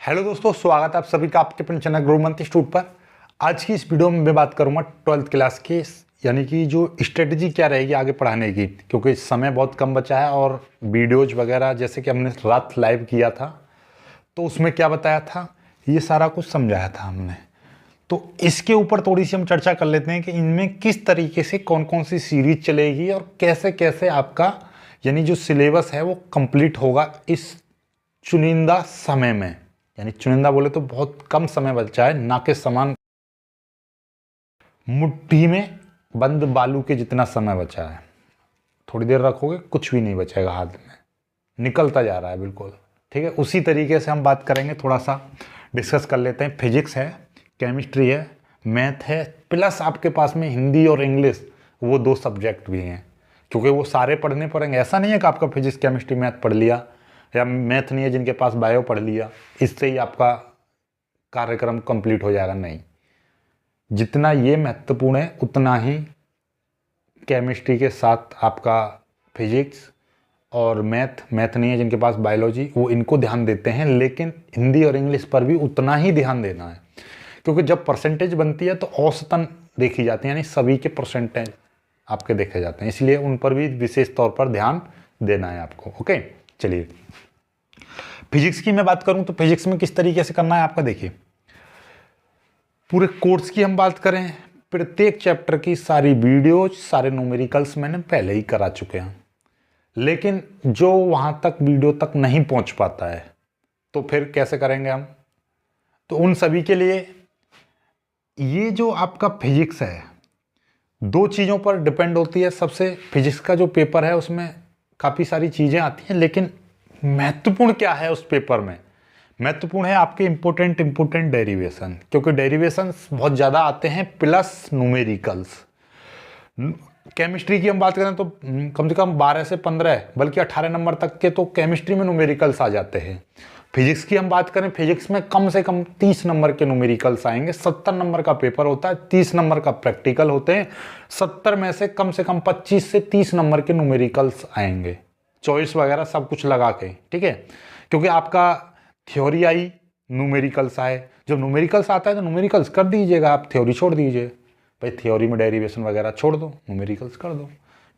Hello दोस्तों, स्वागत है आप सभी का आपके अपने चैनल ग्रो मंथ इंस्टीट्यूट पर। आज की इस वीडियो में मैं बात करूंगा 12th क्लास की, यानी कि जो स्ट्रेटजी क्या रहेगी आगे पढ़ाने की, क्योंकि समय बहुत कम बचा है और वीडियोज वगैरह जैसे कि हमने रात लाइव किया था तो उसमें क्या बताया था, ये सारा कुछ समझाया था हमने। तो इसके ऊपर थोड़ी सी हम चर्चा कर लेते हैं कि इनमें किस तरीके से कौन कौन सी सीरीज चलेगी और कैसे कैसे आपका यानी जो सिलेबस है वो कंप्लीट होगा इस चुनिंदा समय में। यानी चुनिंदा बोले तो बहुत कम समय बचा है, ना के समान मुट्ठी में बंद बालू के जितना समय बचा है। थोड़ी देर रखोगे कुछ भी नहीं बचेगा हाथ में, निकलता जा रहा है बिल्कुल। ठीक है, उसी तरीके से हम बात करेंगे, थोड़ा सा डिस्कस कर लेते हैं। फिजिक्स है, केमिस्ट्री है, मैथ है, प्लस आपके पास में हिंदी और इंग्लिश, वो दो सब्जेक्ट भी हैं, क्योंकि वो सारे पढ़ने पड़ेंगे। ऐसा नहीं है कि आपका फिजिक्स केमिस्ट्री मैथ पढ़ लिया, या मैथ नहीं है जिनके पास बायो पढ़ लिया, इससे ही आपका कार्यक्रम कंप्लीट हो जाएगा। नहीं, जितना ये महत्वपूर्ण है उतना ही केमिस्ट्री के साथ आपका फिजिक्स और मैथ नहीं है जिनके पास बायोलॉजी, वो इनको ध्यान देते हैं, लेकिन हिंदी और इंग्लिश पर भी उतना ही ध्यान देना है, क्योंकि जब परसेंटेज बनती है तो औसतन देखी जाती है, यानी सभी के परसेंटेज आपके देखे जाते हैं, इसलिए उन पर भी विशेष तौर पर ध्यान देना है आपको। ओके, चलिए फिजिक्स की मैं बात करूं तो फिजिक्स में किस तरीके से करना है आपका, देखिए पूरे कोर्स की हम बात करें, प्रत्येक चैप्टर की सारी वीडियोज, सारे न्यूमेरिकल्स मैंने पहले ही करा चुके हैं, लेकिन जो वहां तक वीडियो तक नहीं पहुंच पाता है तो फिर कैसे करेंगे हम। तो उन सभी के लिए ये जो आपका फिजिक्स है दो चीज़ों पर डिपेंड होती है। सबसे फिजिक्स का जो पेपर है उसमें काफ़ी सारी चीज़ें आती हैं, लेकिन महत्वपूर्ण क्या है उस पेपर में, महत्वपूर्ण है आपके इंपोर्टेंट डेरिवेशन, क्योंकि डेरिवेशंस बहुत ज़्यादा आते हैं, प्लस न्यूमेरिकल्स। केमिस्ट्री की हम बात करें तो कम से कम 12 से 15 बल्कि 18 नंबर तक के तो केमिस्ट्री में न्यूमेरिकल्स आ जाते हैं। फिजिक्स की हम बात करें, फिजिक्स में कम से कम 30 नंबर के न्यूमेरिकल्स आएंगे। 70 नंबर का पेपर होता है, 30 नंबर का प्रैक्टिकल होते हैं, 70 में से कम 25 से 30 नंबर के न्यूमेरिकल्स आएंगे, चॉइस वगैरह सब कुछ लगा के। ठीक है, क्योंकि आपका थ्योरी आई, न्यूमेरिकल्स आए, जब न्यूमेरिकल्स आता है तो न्यूमेरिकल्स कर दीजिएगा, आप थ्योरी छोड़ दीजिए, भाई थ्योरी में डेरिवेशन वगैरह छोड़ दो, न्यूमेरिकल्स कर दो।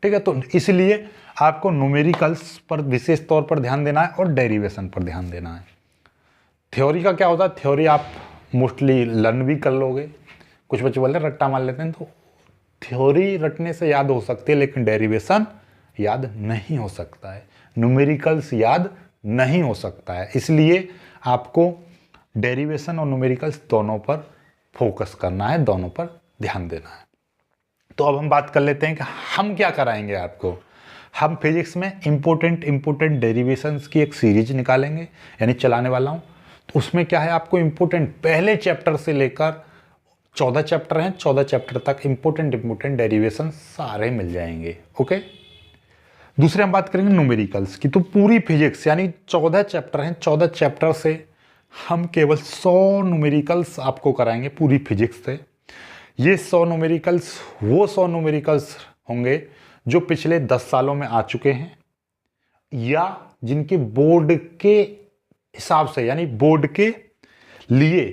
ठीक है, तो इसलिए आपको न्यूमेरिकल्स पर विशेष तौर पर ध्यान देना है और डेरिवेशन पर ध्यान देना है। थ्योरी का क्या होता है, थ्योरी आप मोस्टली लर्न भी कर लोगे, कुछ बच्चे बोलते हैं रट्टा मार लेते हैं, तो थ्योरी रटने से याद हो सकती है, लेकिन डेरिवेशन याद नहीं हो सकता है, न्यूमेरिकल्स याद नहीं हो सकता है। इसलिए आपको डेरिवेशन और न्यूमेरिकल्स दोनों पर फोकस करना है, दोनों पर ध्यान देना है। तो अब हम बात कर लेते हैं कि हम क्या कराएंगे आपको। हम फिजिक्स में इंपोर्टेंट डेरिवेशंस की एक सीरीज निकालेंगे, यानी चलाने वाला हूँ। तो उसमें क्या है, आपको इंपोर्टेंट पहले चैप्टर से लेकर 14 चैप्टर हैं, 14 चैप्टर तक इंपोर्टेंट डेरिवेशन सारे मिल जाएंगे। ओके, दूसरे हम बात करेंगे न्यूमेरिकल्स की। तो पूरी फिजिक्स यानी 14 चैप्टर हैं, 14 चैप्टर से हम केवल 100 न्यूमेरिकल्स आपको कराएंगे पूरी फिजिक्स से। ये 100 न्यूमेरिकल्स वो 100 न्यूमेरिकल्स होंगे जो पिछले 10 सालों में आ चुके हैं, या जिनके बोर्ड के हिसाब से यानी बोर्ड के लिए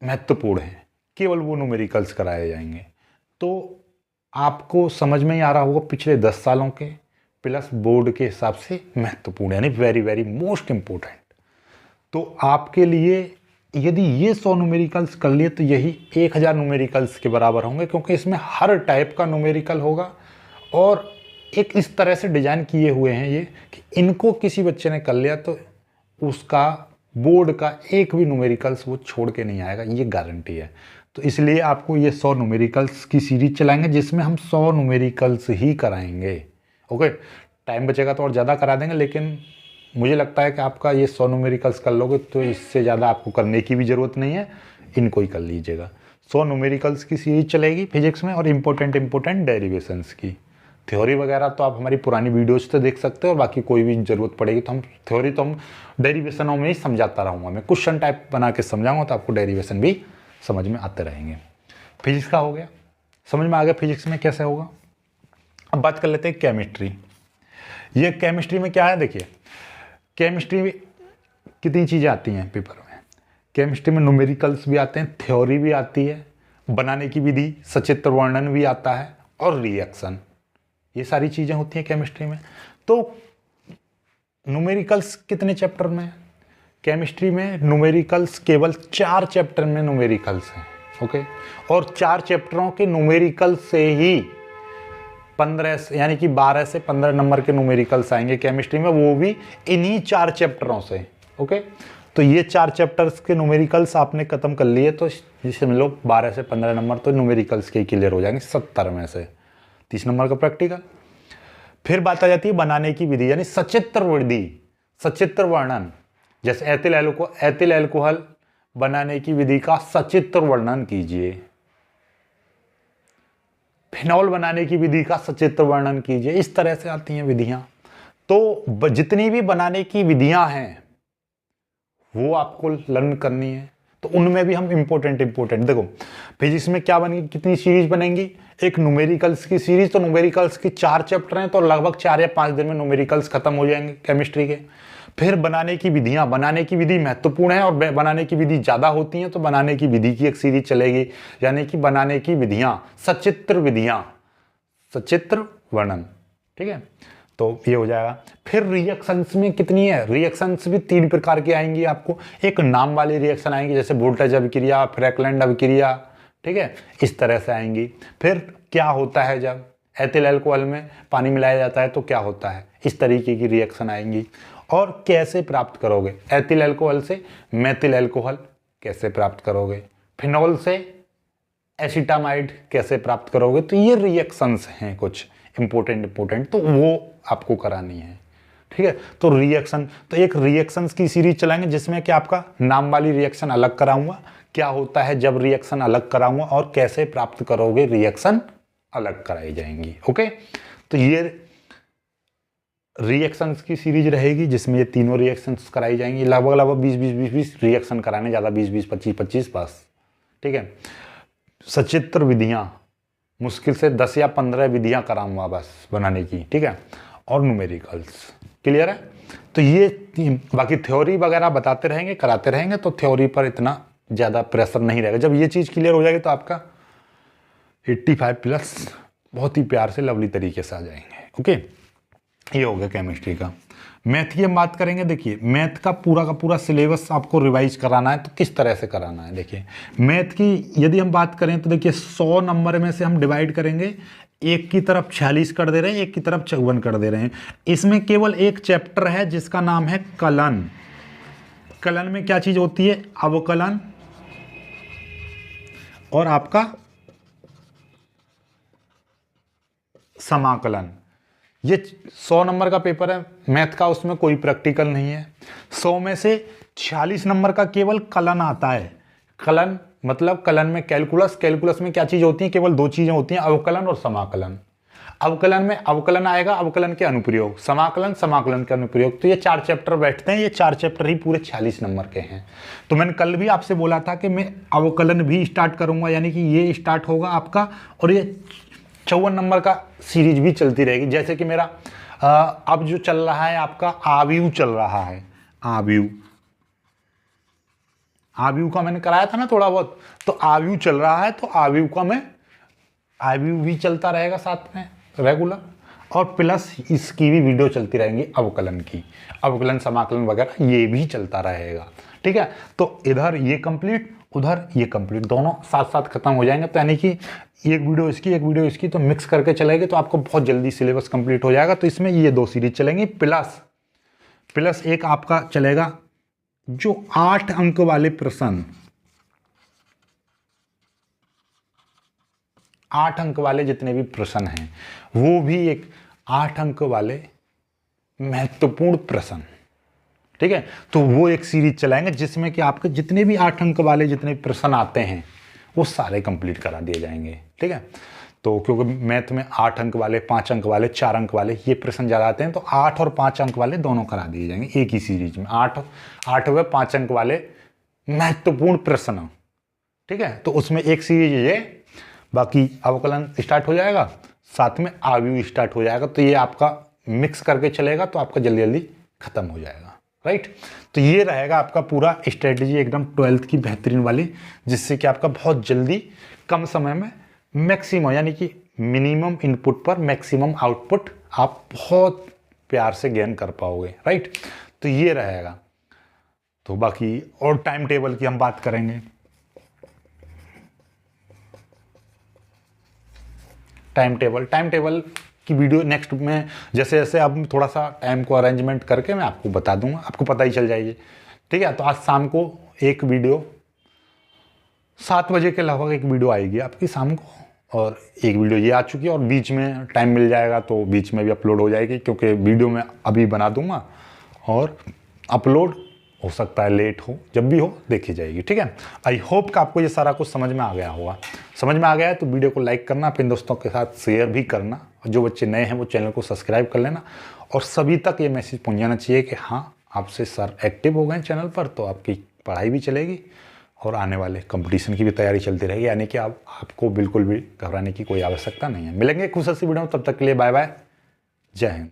महत्वपूर्ण हैं, केवल वो न्यूमेरिकल्स कराए जाएंगे। तो आपको समझ में ही आ रहा होगा, पिछले 10 सालों के प्लस बोर्ड के हिसाब से महत्वपूर्ण, यानी वेरी मोस्ट इंपोर्टेंट। तो आपके लिए यदि ये 100 न्यूमेरिकल्स कर लिए तो यही 1000 न्यूमेरिकल्स के बराबर होंगे, क्योंकि इसमें हर टाइप का न्यूमेरिकल होगा और एक इस तरह से डिजाइन किए हुए हैं ये कि इनको किसी बच्चे ने कर लिया तो उसका बोर्ड का एक भी न्यूमेरिकल्स वो छोड़ के नहीं आएगा, ये गारंटी है। तो इसलिए आपको ये 100 न्यूमेरिकल्स की सीरीज चलाएंगे, जिसमें हम 100 न्यूमेरिकल्स ही कराएंगे। ओके, टाइम बचेगा तो और ज़्यादा करा देंगे, लेकिन मुझे लगता है कि आपका ये 100 न्यूमेरिकल्स कर लोगे तो इससे ज़्यादा आपको करने की भी ज़रूरत नहीं है, इनको ही कर लीजिएगा। 100 न्यूमेरिकल्स की सीरीज चलेगी फिजिक्स में, और इंपोर्टेंट डेरिवेशंस की। थ्योरी वगैरह तो आप हमारी पुरानी वीडियोज़ से देख सकते हो, और बाकी कोई भी ज़रूरत पड़ेगी तो हम थ्योरी तो हम डेरिवेशनों में ही समझाता रहूँगा, मैं क्वेश्चन टाइप बना के समझाऊँगा, तो आपको डेरिवेशन भी समझ में आते रहेंगे। फिजिक्स का हो गया, समझ में आ गया फिजिक्स में कैसे होगा। अब बात कर लेते हैं केमिस्ट्री। ये केमिस्ट्री में क्या है, देखिए केमिस्ट्री कितनी चीज़ें आती हैं पेपर में। केमिस्ट्री में न्यूमेरिकल्स भी आते हैं, थ्योरी भी आती है, बनाने की विधि, सचित्र वर्णन भी आता है और रिएक्शन, ये सारी चीज़ें होती हैं केमिस्ट्री में। तो न्यूमेरिकल्स कितने चैप्टर में? केमिस्ट्री में न्यूमेरिकल्स केवल 4 चैप्टर में न्यूमेरिकल्स हैं, ओके। और 4 चैप्टरों के न्यूमेरिकल से ही 15 यानी कि 12 से 15 नंबर के न्यूमेरिकल्स आएंगे केमिस्ट्री में, वो भी इन्हीं 4 चैप्टरों से, ओके। तो ये 4 चैप्टर्स के न्यूमेरिकल्स आपने खत्म कर लिए तो जिससे मिलो 12 से 15 नंबर तो न्यूमेरिकल्स के क्लियर हो जाएंगे 70 में से, 30 नंबर का प्रैक्टिकल। फिर बात आ जाती है बनाने की विधि, यानी सचित्र विधि, सचित्र वर्णन। जैसे एथिल एल्कोहल बनाने की विधि का सचित्र वर्णन कीजिए, फिनॉल बनाने की विधि का सचित्र वर्णन कीजिए, इस तरह से आती हैं विधियां। तो जितनी भी बनाने की विधियां हैं वो आपको लर्न करनी है। तो उनमें भी हम इंपॉर्टेंट देखो फिजिक्स में क्या बनेगी, कितनी सीरीज बनेंगी, एक न्यूमेरिकल्स की सीरीज। तो न्यूमेरिकल्स की 4 चैप्टर हैं तो लगभग 4 या 5 दिन में न्यूमेरिकल्स खत्म हो जाएंगे केमिस्ट्री के। फिर बनाने की विधियां, बनाने की विधि महत्वपूर्ण है और बनाने की विधि ज़्यादा होती हैं तो बनाने की विधि की एक सीरीज चलेगी, यानी कि बनाने की विधियां, सचित्र विधियां, सचित्र वर्णन, ठीक है। तो ये हो जाएगा। फिर रिएक्शंस में कितनी है, रिएक्शंस भी 3 प्रकार की आएंगी आपको। एक नाम वाली रिएक्शन आएंगी जैसे वोल्टेज अभिक्रिया, फ्रैकलैंड अभिक्रिया, ठीक है, इस तरह से आएंगी। फिर क्या होता है जब एथिल अल्कोहल में पानी मिलाया जाता है तो क्या होता है, इस तरीके की रिएक्शन आएंगी। और कैसे प्राप्त करोगे, एथिल अल्कोहल से मेथिल अल्कोहल कैसे प्राप्त करोगे, फिनॉल से एसिटामाइड कैसे प्राप्त करोगे। तो ये रिएक्शंस हैं कुछ इंपॉर्टेंट, तो वो आपको करानी है, ठीक है। तो रिएक्शन, तो एक रिएक्शंस की सीरीज चलाएंगे जिसमें कि आपका नाम वाली रिएक्शन अलग कराऊंगा, क्या होता है जब रिएक्शन अलग कराऊंगा और कैसे प्राप्त करोगे रिएक्शन अलग कराई जाएंगी, ओके। तो ये रिएक्शंस की सीरीज रहेगी जिसमें ये तीनों रिएक्शंस कराई जाएंगी। लगभग 20 रिएक्शन कराने, ज़्यादा 20 25 बस, ठीक है। सचित्र विधियां मुश्किल से 10 या 15 विधियां कराऊंगा बस बनाने की, ठीक है। और न्यूमेरिकल्स क्लियर है। तो ये बाकी थ्योरी वगैरह बताते रहेंगे, कराते रहेंगे, तो थ्योरी पर इतना ज़्यादा प्रेशर नहीं रहेगा। जब ये चीज़ क्लियर हो जाएगी तो आपका 85 प्लस बहुत ही प्यार से लवली तरीके से आ जाएंगे, ओके। ये हो गया केमिस्ट्री का। मैथ की हम बात करेंगे। देखिए मैथ का पूरा सिलेबस आपको रिवाइज कराना है तो किस तरह से कराना है। देखिए मैथ की यदि हम बात करें तो देखिए 100 नंबर में से हम डिवाइड करेंगे, एक की तरफ 46 कर दे रहे हैं, एक की तरफ 54 कर दे रहे हैं। इसमें केवल एक चैप्टर है जिसका नाम है कलन। कलन में क्या चीज़ होती है, अवकलन और आपका समाकलन। ये 100 नंबर का पेपर है मैथ का, उसमें कोई प्रैक्टिकल नहीं है। 100 में से 46 नंबर का केवल कलन आता है। कलन मतलब कलन में कैलकुलस में क्या चीज़ होती है, केवल 2 चीज़ें होती हैं, अवकलन और समाकलन। अवकलन में अवकलन आएगा, अवकलन के अनुप्रयोग, समाकलन के अनुप्रयोग। तो ये 4 चैप्टर बैठते हैं, ये 4 चैप्टर ही पूरे 46 नंबर के हैं। तो मैंने कल भी आपसे बोला था कि मैं अवकलन भी स्टार्ट करूंगा, यानी कि ये स्टार्ट होगा आपका, और ये 54 नंबर का सीरीज भी चलती रहेगी। जैसे कि मेरा अब जो चल रहा है आपका आव्यूह चल रहा है, आव्यूह का मैंने कराया था ना थोड़ा बहुत, तो आव्यूह चल रहा है, तो आव्यूह का मैं आव्यूह भी चलता रहेगा साथ में रेगुलर, और प्लस इसकी भी वीडियो चलती रहेंगी अवकलन की, अवकलन समाकलन वगैरह ये भी चलता रहेगा, ठीक है। तो इधर ये कंप्लीट, उधर ये कंप्लीट, दोनों साथ साथ खत्म हो जाएंगे। तो यानी कि एक वीडियो इसकी तो मिक्स करके चलेगी तो आपको बहुत जल्दी सिलेबस कंप्लीट हो जाएगा। तो इसमें ये 2 सीरीज चलेंगी, प्लस एक आपका चलेगा जो 8 अंक वाले प्रश्न, 8 अंक वाले जितने भी प्रश्न हैं वो भी एक 8 अंक वाले महत्वपूर्ण प्रश्न, ठीक है। तो वो एक सीरीज चलाएंगे जिसमें कि आपके जितने भी 8 अंक वाले जितने प्रश्न आते हैं वो सारे कंप्लीट करा दिए जाएंगे, ठीक है। तो क्योंकि मैथ में 8 अंक वाले, 5 अंक वाले, 4 अंक वाले ये प्रश्न ज़्यादा आते हैं, तो 8 और 5 अंक वाले दोनों करा दिए जाएंगे एक ही सीरीज में। 8 व 5 अंक वाले महत्वपूर्ण प्रश्न, ठीक है। तो उसमें एक सीरीज ये, बाकी अवकलन स्टार्ट हो जाएगा, साथ में आव्यूह स्टार्ट हो जाएगा। तो ये आपका मिक्स करके चलेगा तो आपका जल्दी जल्दी खत्म हो जाएगा, राइट। तो ये रहेगा आपका पूरा स्ट्रेटजी एकदम 12th की बेहतरीन वाली, जिससे कि आपका बहुत जल्दी कम समय में मैक्सिमम यानी कि मिनिमम इनपुट पर मैक्सिमम आउटपुट आप बहुत प्यार से गेन कर पाओगे, राइट। तो ये रहेगा। तो बाकी और टाइम टेबल की हम बात करेंगे। टाइम टेबल की वीडियो नेक्स्ट में जैसे जैसे अब थोड़ा सा टाइम को अरेंजमेंट करके मैं आपको बता दूंगा, आपको पता ही चल जाएगी, ठीक है। तो आज शाम को एक वीडियो 7 बजे के लगभग एक वीडियो आएगी आपकी शाम को, और एक वीडियो ये आ चुकी है, और बीच में टाइम मिल जाएगा तो बीच में भी अपलोड हो जाएगी, क्योंकि वीडियो मैं अभी बना दूंगा और अपलोड हो सकता है लेट हो, जब भी हो देखी जाएगी, ठीक है। आई होप कि आपको ये सारा कुछ समझ में आ गया होगा। समझ में आ गया है तो वीडियो को लाइक करना, अपने दोस्तों के साथ शेयर भी करना, और जो बच्चे नए हैं वो चैनल को सब्सक्राइब कर लेना, और सभी तक ये मैसेज पहुंच जाना चाहिए कि हाँ आपसे सर एक्टिव हो गए चैनल पर, तो आपकी पढ़ाई भी चलेगी और आने वाले कंपटीशन की भी तैयारी चलती रहेगी, यानी कि आपको बिल्कुल भी घबराने की कोई आवश्यकता नहीं है। मिलेंगे खुश सी वीडियो में, तब तक के लिए बाय बाय, जय हिंद।